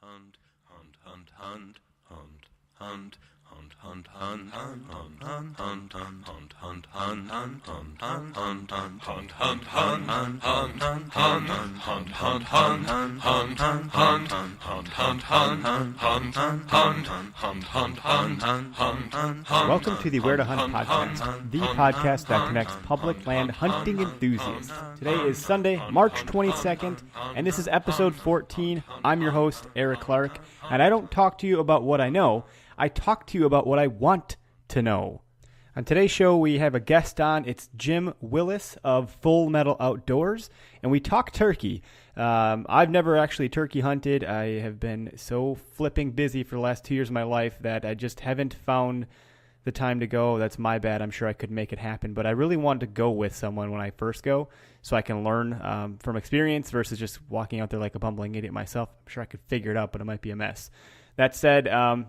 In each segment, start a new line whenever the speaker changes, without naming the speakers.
hunt, hunt, hunt, hunt, hunt, hunt. Hunt, hunt, hunt, hunt, hunt, hunt, hunt, hunt, hunt, hunt, hunt, hunt, hunt, hunt, hunt, hunt, hunt, hunt, hunt, hunt.
Welcome to the Where to Hunt podcast, the podcast that connects public land hunting enthusiasts. Today is Sunday, March 22nd, and this is episode 14. I'm your host, Eric Clark, and I don't talk to you about what I know. I talk to you about what I want to know. On today's show, we have a guest on. It's Jim Willis of Full Metal Outdoors, and we talk turkey. I've never actually turkey hunted. I have been so flipping busy for the last 2 years of my life that I just haven't found the time to go. That's my bad. I'm sure I could make it happen, but I really wanted to go with someone when I first go so I can learn from experience versus just walking out there like a bumbling idiot myself. I'm sure I could figure it out, but it might be a mess. That said,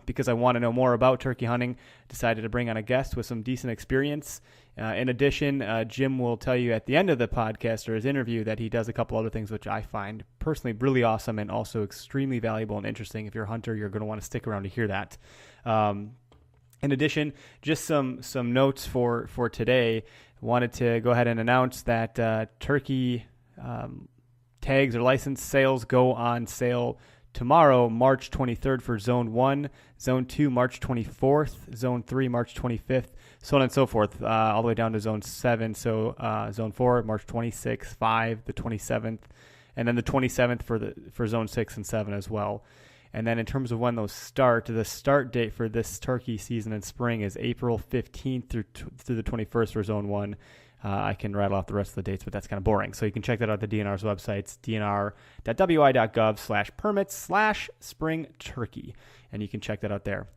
because I want to know more about turkey hunting, decided to bring on a guest with some decent experience. In addition, Jim will tell you at the end of the podcast or his interview that he does a couple other things which I find personally really awesome and also extremely valuable and interesting. If you're a hunter, you're going to want to stick around to hear that. In addition, just some notes for today. Wanted to go ahead and announce that turkey tags or license sales go on sale tomorrow, March 23rd for Zone 1, Zone 2, March 24th, Zone 3, March 25th, so on and so forth, all the way down to Zone 7. So Zone 4, March 26th, 5, the 27th, and then the 27th for Zone 6 and 7 as well. And then in terms of when those start, the start date for this turkey season in spring is April 15th through the 21st for Zone 1. I can rattle off the rest of the dates, but that's kind of boring. So you can check that out at the DNR's website. It's dnr.wi.gov/permits/spring turkey. And you can check that out there.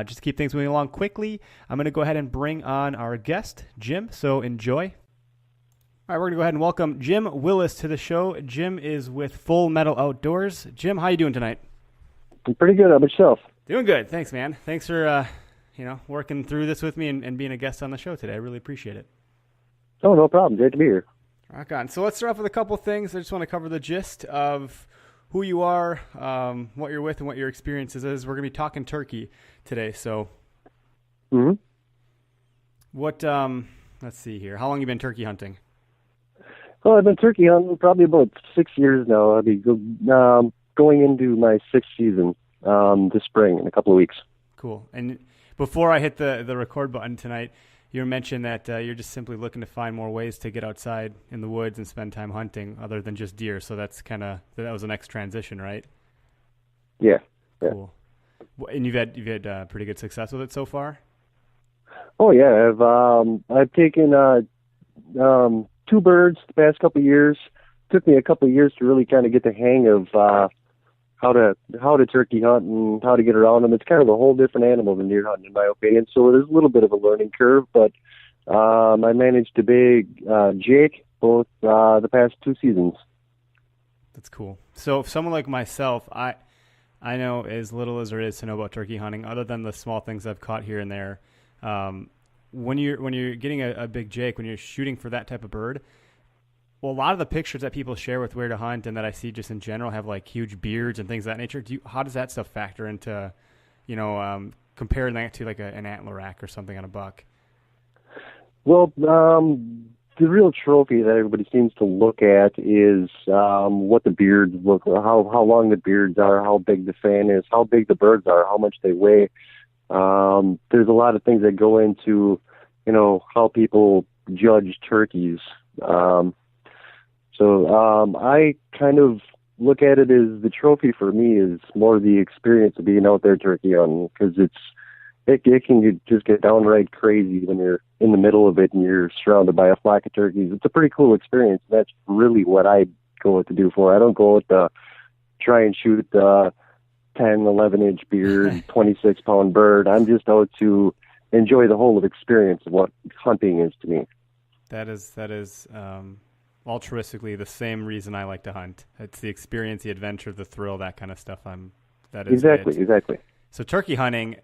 Just to keep things moving along quickly, I'm going to go ahead and bring on our guest, Jim. So enjoy. All right, we're going to go ahead and welcome Jim Willis to the show. Jim is with Full Metal Outdoors. Jim, how you doing tonight?
I'm pretty good. How about yourself?
Doing good. Thanks, man. Thanks for working through this with me and being a guest on the show today. I really appreciate it.
Oh, no problem. Great to be here.
Rock on. So let's start off with a couple things. I just want to cover the gist of who you are, what you're with, and what your experiences is. We're going to be talking turkey today. So what, let's see here. How long have you been turkey hunting?
Well, I've been turkey hunting probably about 6 years now. I'll be going into my sixth season this spring in a couple of weeks.
Cool. And before I hit the record button tonight, you mentioned that you're just simply looking to find more ways to get outside in the woods and spend time hunting other than just deer. So that was the next transition, right?
Yeah.
Cool. And you've had pretty good success with it so far?
Oh yeah, I've taken 2 birds the past couple of years. Took me a couple of years to really kind of get the hang of how to turkey hunt and how to get around them. It's kind of a whole different animal than deer hunting, in my opinion. So it is a little bit of a learning curve, but I managed to bag Jake both the past 2 seasons. That's
cool. So if someone like myself, I know as little as there is to know about turkey hunting, other than the small things I've caught here and there. When you're getting a big Jake, when you're shooting for that type of bird, well, a lot of the pictures that people share with Where to Hunt and that I see just in general have like huge beards and things of that nature. How does that stuff factor into, comparing that to like an antler rack or something on a buck?
Well, the real trophy that everybody seems to look at is what the beards look like, how long the beards are, how big the fan is, how big the birds are, how much they weigh. There's a lot of things that go into, how people judge turkeys. So I kind of look at it as the trophy for me is more the experience of being out there turkey hunting, because it can just get downright crazy when you're in the middle of it and you're surrounded by a flock of turkeys. It's a pretty cool experience. That's really what I go out to do for. I don't go out to try and shoot the 10, 11-inch beard, 26-pound bird. I'm just out to enjoy the whole experience of what hunting is to me.
That is altruistically the same reason I like to hunt. It's the experience, the adventure, the thrill, that kind of stuff. Exactly. So turkey hunting,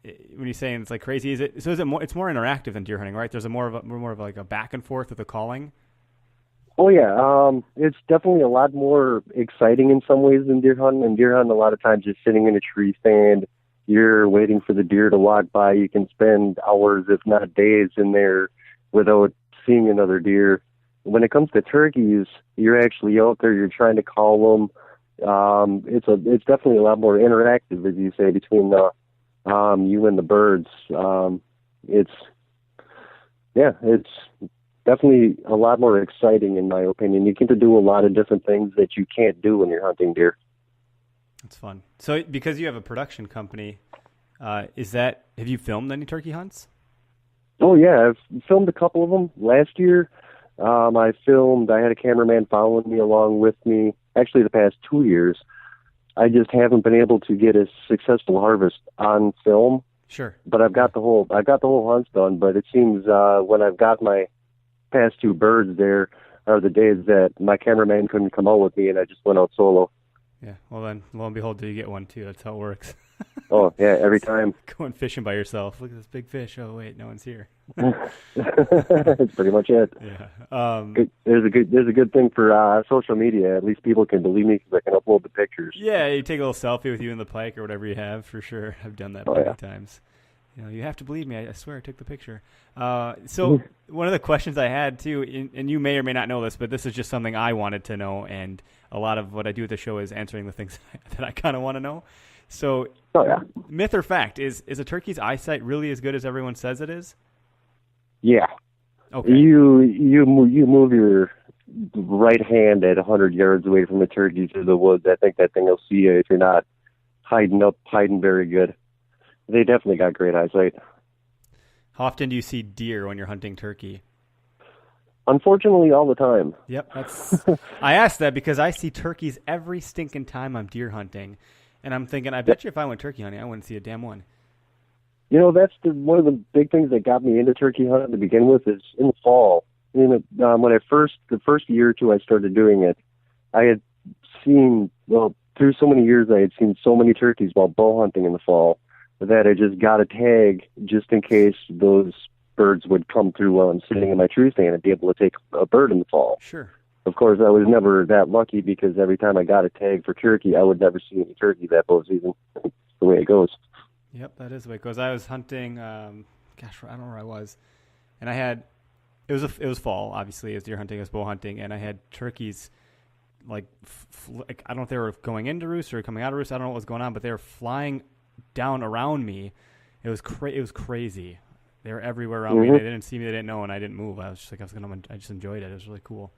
when you're saying it's like crazy, it's more interactive than deer hunting, right? There's more of like a back and forth with the calling.
Oh yeah, it's definitely a lot more exciting in some ways than deer hunting. And deer hunting, a lot of times, you're sitting in a tree stand, you're waiting for the deer to walk by. You can spend hours, if not days, in there without seeing another deer. When it comes to turkeys, you're actually out there. You're trying to call them. It's definitely a lot more interactive, as you say, between you and the birds. It's it's definitely a lot more exciting, in my opinion. You get to do a lot of different things that you can't do when you're hunting deer.
That's fun. So because you have a production company, have you filmed any turkey hunts?
Oh yeah, I've filmed a couple of them last year. I had a cameraman following me along with me, actually the past 2 years. I just haven't been able to get a successful harvest on film.
Sure.
But I've got the whole hunts done, but it seems when I've got my past two birds there are the days that my cameraman couldn't come out with me and I just went out solo.
Yeah. Well then, lo and behold, do you get one too? That's how it works.
Oh yeah, every time.
Going fishing by yourself. Look at this big fish. Oh wait, no one's here.
That's pretty much it.
Yeah.
There's a good thing for social media. At least people can believe me because I can upload the pictures.
Yeah, you take a little selfie with you in the pike or whatever you have for sure. I've done that many times. You have to believe me. I swear I took the picture. So one of the questions I had too, and you may or may not know this, but this is just something I wanted to know, and a lot of what I do at the show is answering the things that I kind of want to know. So, myth or fact, is a turkey's eyesight really as good as everyone says it is?
Yeah.
Okay.
You move your right hand at 100 yards away from the turkey through the woods. I think that thing will see you if you're not hiding very good. They definitely got great eyesight.
How often do you see deer when you're hunting turkey?
Unfortunately, all the time.
Yep. I asked that because I see turkeys every stinking time I'm deer hunting. And I'm thinking, I bet you if I went turkey hunting, I wouldn't see a damn one.
That's one of the big things that got me into turkey hunting to begin with is in the fall. When the first year or two I started doing it, I had seen, through so many years, I had seen so many turkeys while bow hunting in the fall that I just got a tag just in case those birds would come through while I'm sitting in my tree stand and be able to take a bird in the fall.
Sure.
Of course, I was never that lucky because every time I got a tag for turkey, I would never see any turkey that bow season. That's the way it goes.
Yep, that is the way it goes. I was hunting, I don't know where I was, and it was fall, obviously, as deer hunting, as bow hunting, and I had turkeys, like I don't know if they were going into roost or coming out of roost. I don't know what was going on, but they were flying down around me. It was crazy. They were everywhere around me. They didn't see me. They didn't know, and I didn't move. I just enjoyed it. It was really cool.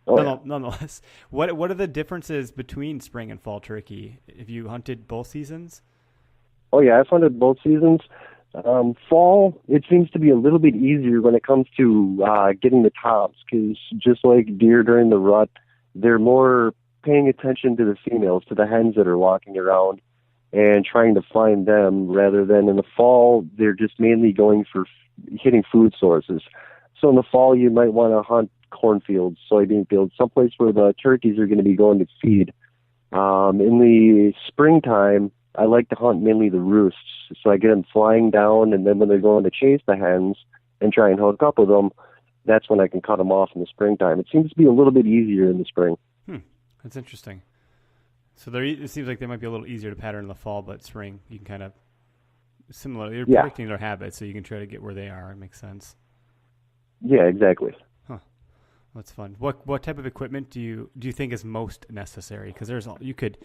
Nonetheless, what are the differences between spring and fall turkey? Have you hunted both seasons?
Oh yeah, I've hunted both seasons. Fall, it seems to be a little bit easier when it comes to getting the tops, because just like deer during the rut, they're more paying attention to the females, to the hens that are walking around, and trying to find them, rather than in the fall, they're just mainly going for hitting food sources. So in the fall, you might want to hunt cornfields, soybean fields, someplace where the turkeys are going to be going to feed. In the springtime, I like to hunt mainly the roosts, so I get them flying down, and then when they're going to chase the hens and try and hook up with them, that's when I can cut them off in the springtime. It seems to be a little bit easier in the spring.
That's interesting. So it seems like they might be a little easier to pattern in the fall, but spring, you can kind of similar. You're predicting their habits, so you can try to get where they are. It makes sense.
Yeah, exactly.
That's fun. What type of equipment do you think is most necessary? Because you could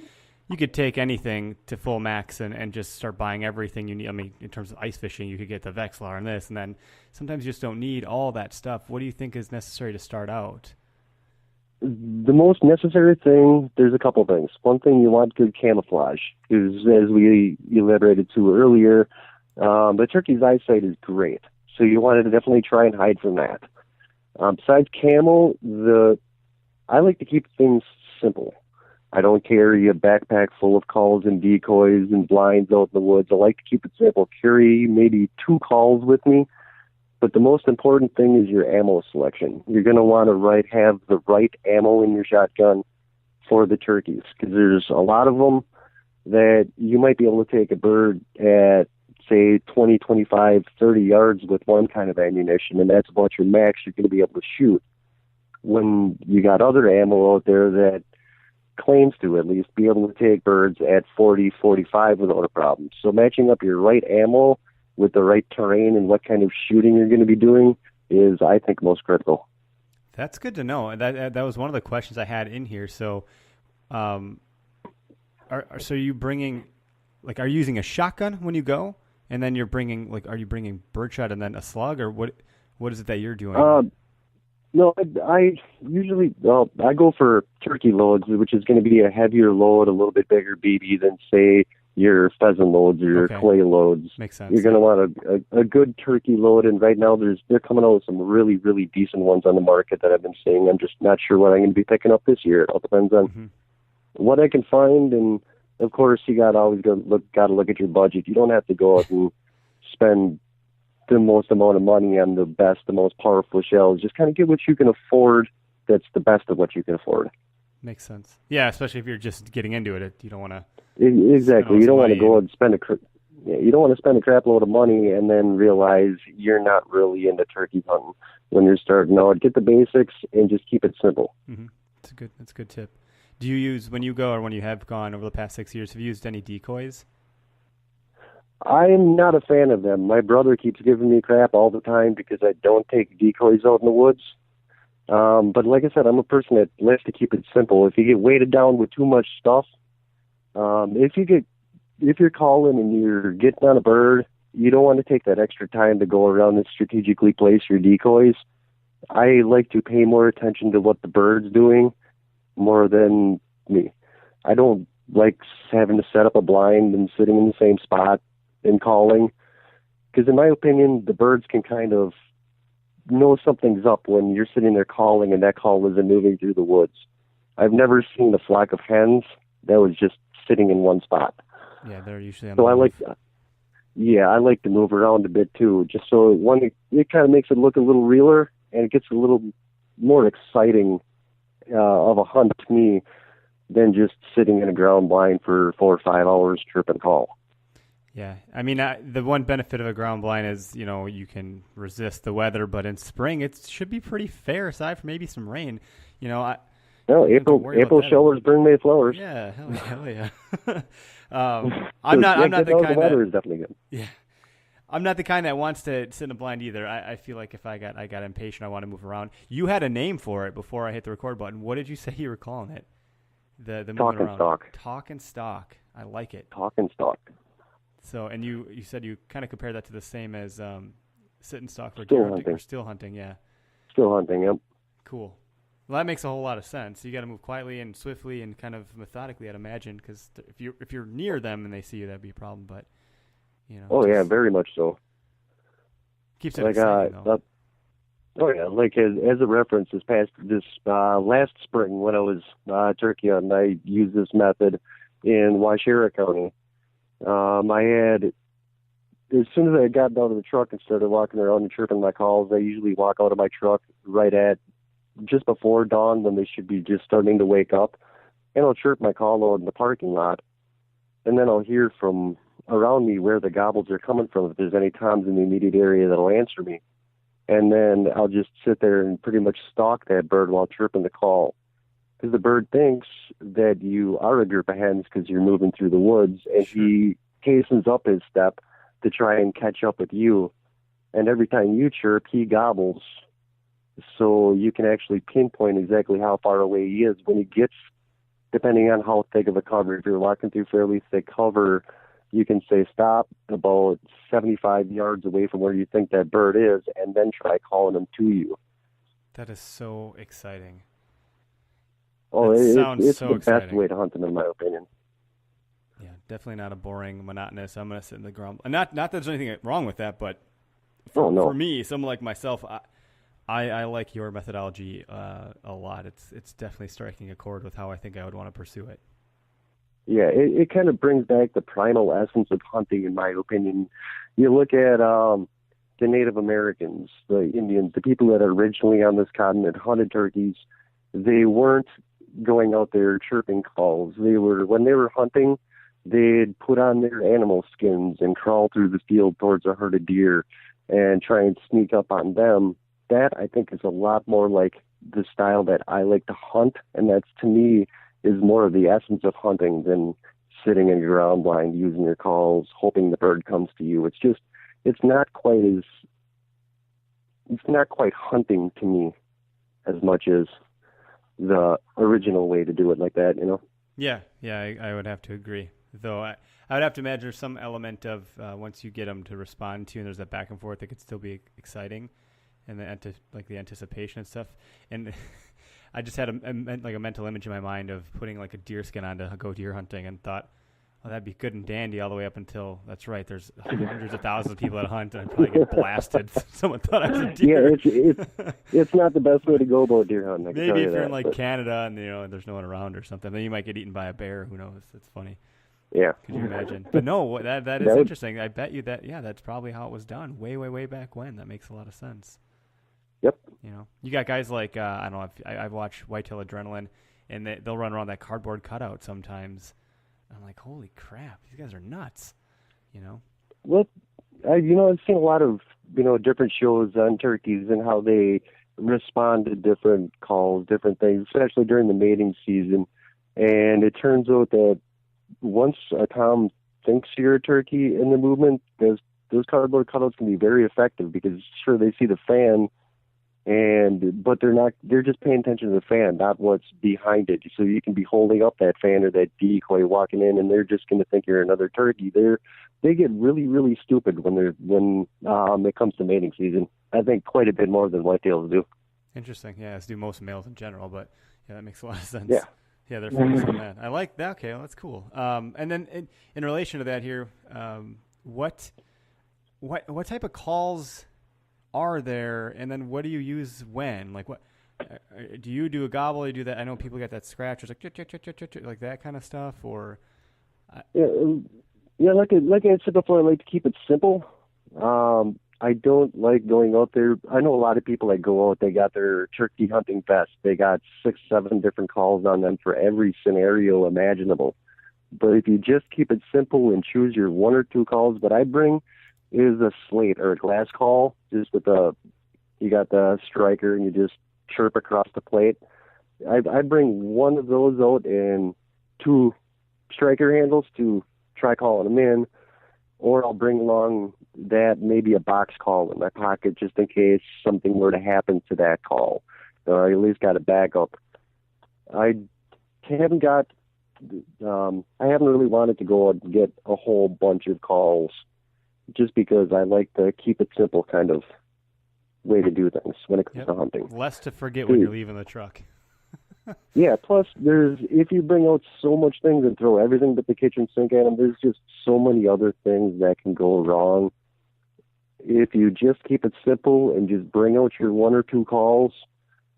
take anything to full max and just start buying everything you need. I mean, in terms of ice fishing, you could get the Vexilar and this, and then sometimes you just don't need all that stuff. What do you think is necessary to start out?
The most necessary thing, there's a couple things. One thing, you want good camouflage, because as we elaborated to earlier, the turkey's eyesight is great. So you want to definitely try and hide from that. Besides camo, I like to keep things simple. I don't carry a backpack full of calls and decoys and blinds out in the woods. I like to keep it simple. Carry maybe 2 calls with me. But the most important thing is your ammo selection. You're going to want to have the right ammo in your shotgun for the turkeys, because there's a lot of them that you might be able to take a bird at, say, 20, 25, 30 yards with one kind of ammunition, and that's about your max you're going to be able to shoot. when you got other ammo out there that claims to at least be able to take birds at 40, 45 without a problem. So matching up your right ammo with the right terrain and what kind of shooting you're going to be doing is, I think, most critical.
That's good to know. That was one of the questions I had in here. So, so are you bringing, like, are you using a shotgun when you go, and then you're bringing, like, are you bringing birdshot and then a slug, or what is it that you're doing?
No, I usually, I go for turkey loads, which is going to be a heavier load, a little bit bigger BB than, say, your pheasant loads or your clay loads.
Makes sense.
You're going to want a good turkey load, and right now they're coming out with some really, really decent ones on the market that I've been seeing. I'm just not sure what I'm going to be picking up this year. It all depends on what I can find, and of course you got to look at your budget. You don't have to go out and spend the most amount of money on the best, the most powerful shells. Just kind of get what you can afford. That's the best of what you can afford.
Makes sense. Yeah, especially if you're just getting into it. You don't want to.
Exactly. You don't want to go and spend you don't want to spend a crap load of money and then realize you're not really into turkey hunting when you're starting out. Get the basics and just keep it simple.
Mm-hmm. That's a good tip. Do you use, when you go or when you have gone over the past 6 years, have you used any decoys?
I'm not a fan of them. My brother keeps giving me crap all the time because I don't take decoys out in the woods. But like I said, I'm a person that likes to keep it simple. If you get weighted down with too much stuff, if you're calling and you're getting on a bird, you don't want to take that extra time to go around and strategically place your decoys. I like to pay more attention to what the bird's doing more than me. I don't like having to set up a blind and sitting in the same spot and calling, because in my opinion, the birds can kind of know something's up when you're sitting there calling and that call isn't moving through the woods. I've never seen a flock of hens that was just sitting in one spot.
Yeah, they're usually on
so
the move.
I like to move around a bit too, just so it kind of makes it look a little realer and it gets a little more exciting of a hunt to me than just sitting in a ground blind for 4 or 5 hours trip and call.
Yeah, I mean, the one benefit of a ground blind is, you can resist the weather, but in spring it should be pretty fair, aside from maybe some rain.
April showers bring May flowers.
Yeah, hell yeah. I'm not the kind
the weather is definitely good.
Yeah, I'm not the kind that wants to sit in a blind either. I feel like if I got impatient, I want to move around. You had a name for it before I hit the record button. What did you say you were calling it? The
Talk
moving
and
around.
stalk.
Talk and stalk. I like it.
Talk and stalk.
So, and you said you kind of compared that to the same as sit and stalk for
still
deer
hunting.
hunting or still hunting, yeah.
Still hunting, yep.
Cool. Well, that makes a whole lot of sense. You got to move quietly and swiftly and kind of methodically, I'd imagine, because if you're near them and they see you, that'd be a problem. But
Oh yeah, very much so.
Keeps it exciting, though.
Like as a reference, this last spring when I was turkey hunting, I used this method in Waushara County. I had, as soon as I got down to the truck and started walking around and chirping my calls, I usually walk out of my truck right at just before dawn when they should be just starting to wake up, and I'll chirp my call out in the parking lot, and then I'll hear from around me where the gobbles are coming from, if there's any toms in the immediate area that'll answer me. And then I'll just sit there and pretty much stalk that bird while chirping the call. Because the bird thinks that you are a group of hens because you're moving through the woods, and he hastens up his step to try and catch up with you. And every time you chirp, he gobbles. So you can actually pinpoint exactly how far away he is when he gets, depending on how thick of a cover. If you're walking through fairly thick cover, you can say stop about 75 yards away from where you think that bird is, and then try calling him to you.
That is so exciting.
Oh,
it's
so the
exciting.
Best way to hunt them, in my opinion.
Yeah, definitely not a boring, monotonous. I'm going to sit in the ground. Not that there's anything wrong with that, but for me, someone like myself, I like your methodology a lot. It's definitely striking a chord with how I think I would want to pursue it.
Yeah, it kind of brings back the primal essence of hunting, in my opinion. You look at the Native Americans, the Indians, the people that are originally on this continent hunted turkeys. They weren't going out there chirping calls. When they were hunting, they'd put on their animal skins and crawl through the field towards a herd of deer and try and sneak up on them. That, I think, is a lot more like the style that I like to hunt, and that's, to me, is more of the essence of hunting than sitting in your ground blind, using your calls, hoping the bird comes to you. It's not quite hunting to me as much as the original way to do it like that, you know?
Yeah, I would have to agree. Though I would have to imagine there's some element of once you get them to respond to you and there's that back and forth, it could still be exciting, and the anticipation and stuff. And I just had a mental image in my mind of putting like a deer skin on to go deer hunting, and thought, oh, that'd be good and dandy all the way up until, that's right, there's hundreds of thousands of people that hunt, and I'd probably get blasted. Someone thought I was a deer.
Yeah, it's not the best way to go about deer hunting.
Maybe if you're in like Canada and there's no one around or something, then you might get eaten by a bear. Who knows? It's funny.
Yeah.
Could you imagine? But no, that is interesting. I bet you that's probably how it was done way back when. That makes a lot of sense.
Yep.
You know, you got guys like I don't know. I've watched Whitetail Adrenaline, and they'll run around that cardboard cutout sometimes. I'm like, holy crap, these guys are nuts. You know.
Well, I've seen a lot of different shows on turkeys and how they respond to different calls, different things, especially during the mating season. And it turns out that once a tom thinks you're a turkey in the movement, those cardboard cutouts can be very effective, because sure, they see the fan, but they're just paying attention to the fan, not what's behind it. So you can be holding up that fan or that decoy walking in, and they're just going to think you're another turkey. They get really, really stupid when it comes to mating season. I think quite a bit more than whitetails do.
Interesting. Yeah, as do most males in general, but yeah, that makes a lot of sense.
Yeah,
they're famous on that. I like that. Okay, well, that's cool. And then in relation to that here, what type of calls are there, and then what do you use when? Like, what do you do a gobble? Do you do that? I know people get that scratch, it's like that kind of stuff, or
yeah. Like I said before, I like to keep it simple. I don't like going out there. I know a lot of people that go out, they got their turkey hunting vest. They got 6-7 different calls on them for every scenario imaginable. But if you just keep it simple and choose your 1 or 2 calls, what I bring is a slate or a glass call, just with you got the striker and you just chirp across the plate. I bring one of those out and 2 striker handles to try calling them in, or I'll bring along that, maybe a box call in my pocket just in case something were to happen to that call. I at least got a backup. I haven't really wanted to go out and get a whole bunch of calls, just because I like to keep it simple kind of way to do things when it comes to hunting.
Less to forget when you're leaving the truck.
Yeah, plus if you bring out so much things and throw everything but the kitchen sink at them, there's just so many other things that can go wrong. If you just keep it simple and just bring out your 1 or 2 calls,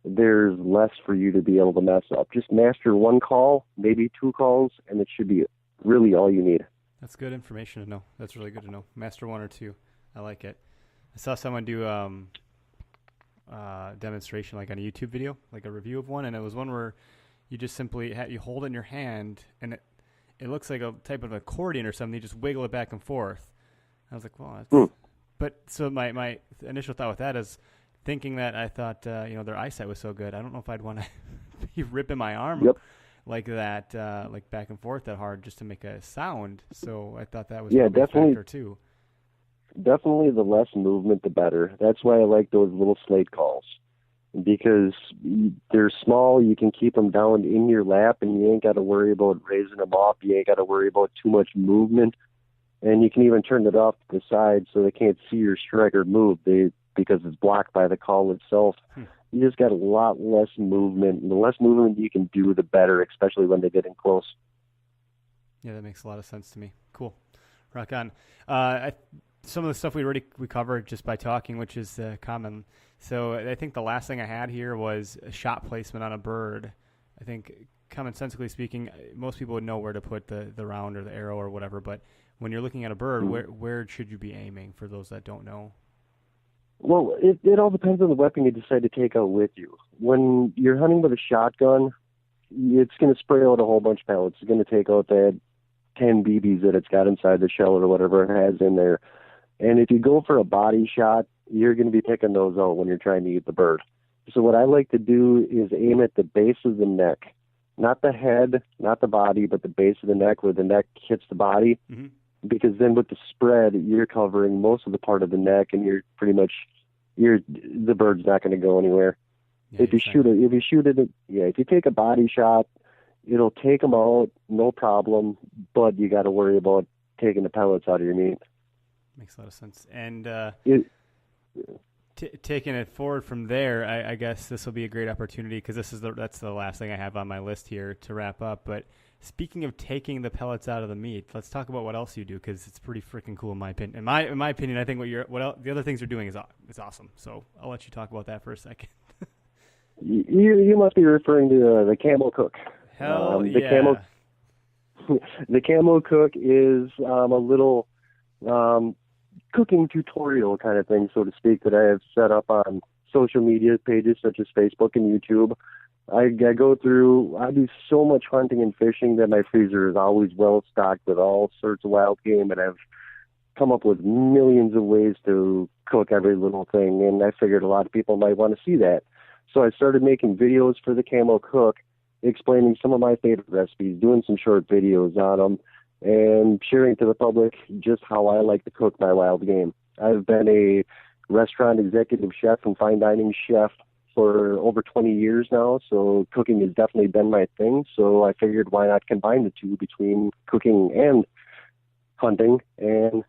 there's less for you to be able to mess up. Just master 1 call, maybe 2 calls, and it should be really all you need.
That's good information to know. That's really good to know. Master 1 or 2. I like it. I saw someone do demonstration like on a YouTube video, like a review of one, and it was one where you just simply you hold it in your hand, and it looks like a type of accordion or something. You just wiggle it back and forth. I was like, well, that's... But so my initial thought with that is thinking that I thought their eyesight was so good. I don't know if I'd want to be ripping my arm like that, like back and forth that hard just to make a sound. So I thought that was probably a factor too.
Definitely, the less movement, the better. That's why I like those little slate calls, because they're small. You can keep them down in your lap, and you ain't got to worry about raising them off. You ain't got to worry about too much movement. And you can even turn it off to the side so they can't see your striker move because it's blocked by the call itself. You just got a lot less movement. And the less movement you can do, the better, especially when they get in close.
Yeah, that makes a lot of sense to me. Cool. Rock on. Some of the stuff we covered just by talking, which is common. So I think the last thing I had here was a shot placement on a bird. I think commonsensically speaking, most people would know where to put the round or the arrow or whatever, but when you're looking at a bird, where should you be aiming, for those that don't know?
Well, it all depends on the weapon you decide to take out with you. When you're hunting with a shotgun, it's going to spray out a whole bunch of pellets. It's going to take out that 10 BBs that it's got inside the shell or whatever it has in there. And if you go for a body shot, you're going to be picking those out when you're trying to eat the bird, So what I like to do is aim at the base of the neck, not the head, not the body, but the base of the neck where the neck hits the body.
Mm-hmm.
Because then with the spread, you're covering most of the part of the neck, and you're pretty much the bird's not going to go anywhere.
Yeah,
if you take a body shot, it'll take them out, no problem. But you got to worry about taking the pellets out of your meat.
Makes a lot of sense. And taking it forward from there, I guess this will be a great opportunity because that's the last thing I have on my list here to wrap up. But speaking of taking the pellets out of the meat, let's talk about what else you do because it's pretty freaking cool in my opinion. In my opinion, I think the other things you're doing is awesome. So I'll let you talk about that for a second.
You must be referring to the Camo Cook.
Hell yeah.
The Camo Cook is a little cooking tutorial kind of thing, so to speak, that I have set up on social media pages such as Facebook and YouTube. I do so much hunting and fishing that my freezer is always well stocked with all sorts of wild game, and I've come up with millions of ways to cook every little thing, and I figured a lot of people might want to see that. So I started making videos for the Camo Cook, explaining some of my favorite recipes, doing some short videos on them, and sharing to the public just how I like to cook my wild game. I've been a restaurant executive chef and fine dining chef for over 20 years now, so cooking has definitely been my thing. So I figured why not combine the two between cooking and hunting and,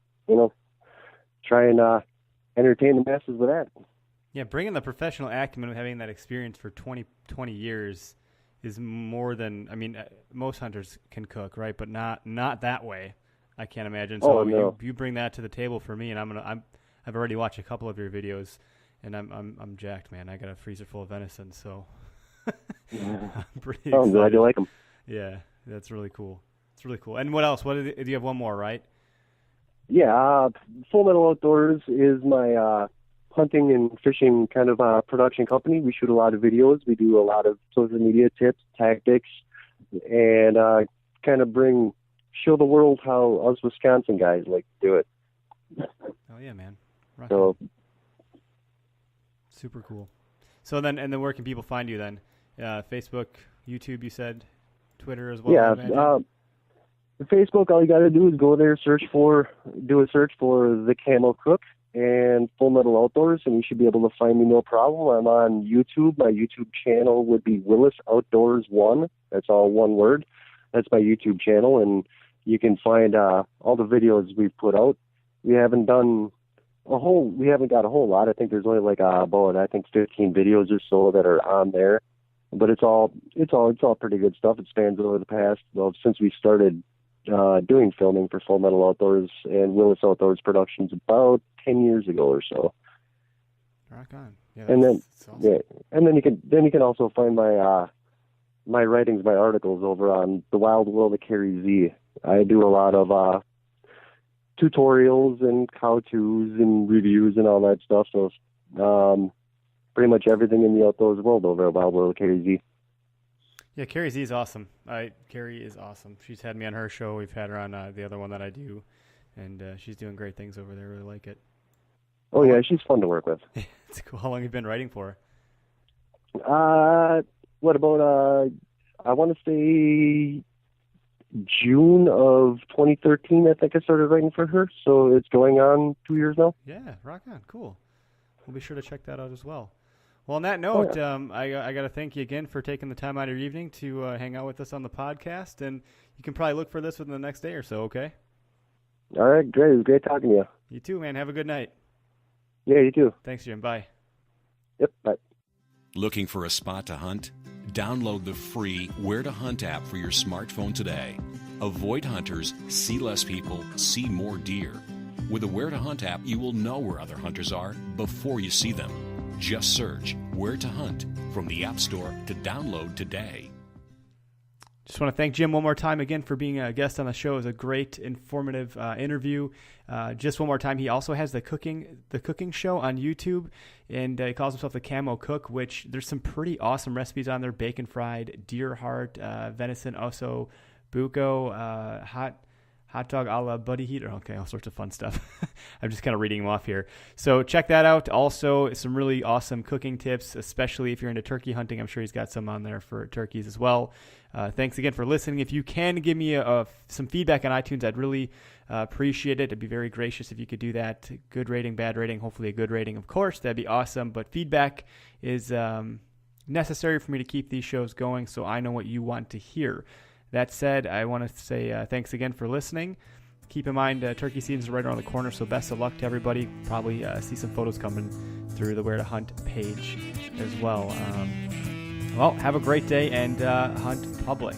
try and entertain the masses with that.
Yeah, bringing the professional acumen of having that experience for 20 years is more than, most hunters can cook, right? But not that way. I can't imagine. So
no.
you bring that to the table for me, and I've already watched a couple of your videos, and I'm jacked, man. I got a freezer full of venison, so I'm pretty excited.
I'm glad you like them.
Yeah, that's really cool. It's really cool. And what else? Do you have one more, right?
Yeah, Full Metal Outdoors is my hunting and fishing kind of production company. We shoot a lot of videos. We do a lot of social media tips, tactics, and kind of show the world how us Wisconsin guys like to do it.
Oh yeah, man. Rock
so
on. Super cool. So then where can people find you then? Facebook, YouTube, you said, Twitter as well.
Yeah, Facebook. All you got to do is go there, do a search for the Camo Cook and Full Metal Outdoors, and you should be able to find me no problem. I'm on YouTube. My YouTube channel would be Willis Outdoors 1. That's all one word. That's my YouTube channel, and you can find all the videos we've put out. We haven't got a whole lot. I think there's only about 15 videos or so that are on there, but it's all pretty good stuff. It spans over the past, since we started doing filming for Full Metal Outdoors and Willis Outdoors Productions about 10 years ago or so.
Rock on. Yeah,
and then
awesome.
yeah, and then you can also find my writings, my articles over on The Wild World of Carrie Z. I do a lot of tutorials and how-tos and reviews and all that stuff. So pretty much everything in the outdoors world over at Wild World of Carrie Z.
Yeah, Carrie Z is awesome. Carrie is awesome. She's had me on her show. We've had her on the other one that I do, and she's doing great things over there. I really like it.
Oh, yeah, she's fun to work with.
It's cool. How long have you been writing for?
What about, I want to say June of 2013, I think I started writing for her. So it's going on 2 years now.
Yeah, rock on. Cool. We'll be sure to check that out as well. Well, on that note, I got to thank you again for taking the time out of your evening to hang out with us on the podcast. And you can probably look for this within the next day or so, okay?
All right, great. It was great talking to you.
You too, man. Have a good night.
Yeah, you too.
Thanks, Jim. Bye.
Yep, bye.
Looking for a spot to hunt? Download the free Where to Hunt app for your smartphone today. Avoid hunters, see less people, see more deer. With the Where to Hunt app, you will know where other hunters are before you see them. Just search Where to Hunt from the App Store to download today.
Just want to thank Jim one more time again for being a guest on the show. It was a great, informative interview. Just one more time, he also has the cooking show on YouTube, and he calls himself the Camo Cook, which there's some pretty awesome recipes on there: bacon fried, deer heart, venison osso buco, hot dog a la Buddy Heater. Okay, all sorts of fun stuff. I'm just kind of reading them off here. So check that out. Also, some really awesome cooking tips, especially if you're into turkey hunting. I'm sure he's got some on there for turkeys as well. Thanks again for listening. If you can give me some feedback on iTunes, I'd really appreciate it. I'd be very gracious if you could do that. Good rating, bad rating, hopefully a good rating, of course. That'd be awesome. But feedback is necessary for me to keep these shows going, so I know what you want to hear. That said, I want to say thanks again for listening. Keep in mind, turkey season is right around the corner, so best of luck to everybody. Probably see some photos coming through the Where to Hunt page as well. Well, have a great day and hunt public.